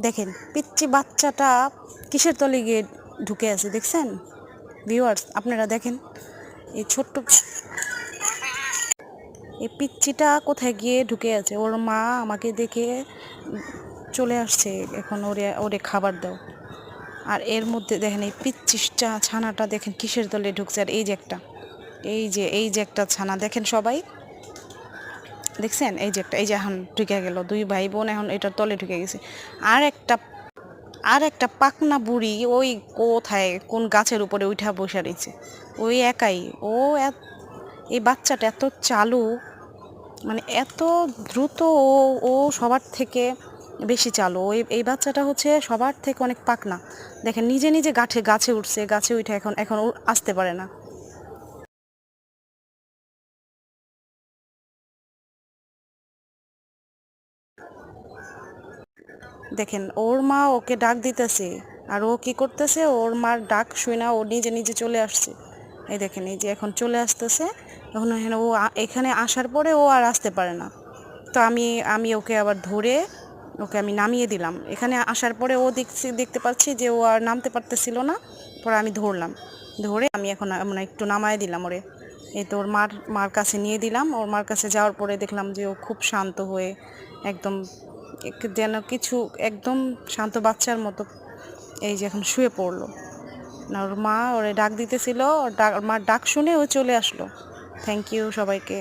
দেখেন পিচ্চি বাচ্চাটা কিসের তলে গিয়ে ঢুকে আছে দেখছেন ভিউয়ার্স, আপনারা দেখেন এই ছোট্ট এই পিচ্চিটা কোথায় গিয়ে ঢুকে আছে। ওর মা আমাকে দেখে চলে আসছে, এখন ওরে ওরে খাবার দাও। আর এর মধ্যে দেখেন এই পিচ্চিটা ছানাটা দেখেন কিসের তলে ঢুকছে। আর এই যে একটা ছানা দেখেন সবাই দেখছেন, এই যে এখন ঢুকে গেল, দুই ভাই বোন এখন এটার তলে ঢুকে গেছে। আর একটা পাকনা বুড়ি ওই কোথায় কোন গাছের উপরে উঠা বসে রয়েছে, ওই একাই। এই বাচ্চাটা এত চালু, মানে এত দ্রুত, ও সবার থেকে বেশি চালু। এই বাচ্চাটা হচ্ছে সবার থেকে অনেক পাকনা। দেখেন নিজে নিজে গাছে উঠছে, গাছে উঠে এখন এখন ও আসতে পারে না। দেখেন ওর মা ওকে ডাক দিতেছে, আর ও কি করতেছে, ওর মার ডাক শুই না ও নিজে নিজে চলে আসছে। এই দেখেন এই যে এখন চলে আসতেছে। এখন এখানে এখানে আসার পরে ও আর আসতে পারে না। তো আমি আমি ওকে আবার ধরে ওকে আমি নামিয়ে দিলাম। এখানে আসার পরে ও দেখতে পাচ্ছি যে ও আর নামতে পারতেছিল না। পরে আমি ধরলাম, ধরে আমি এখন মানে একটু নামায় দিলাম ওরে। এই তো ওর মার কাছে নিয়ে দিলাম। ওর মার কাছে যাওয়ার পরে দেখলাম যে ও খুব শান্ত হয়ে একদম যেন কিছু একদম শান্ত বাচ্চার মতো এই যে এখন শুয়ে পড়লো। না ওর মা ওরে ডাক দিতেছিল, ওর মার ডাক শুনে ও চলে আসলো। থ্যাংক ইউ সবাইকে।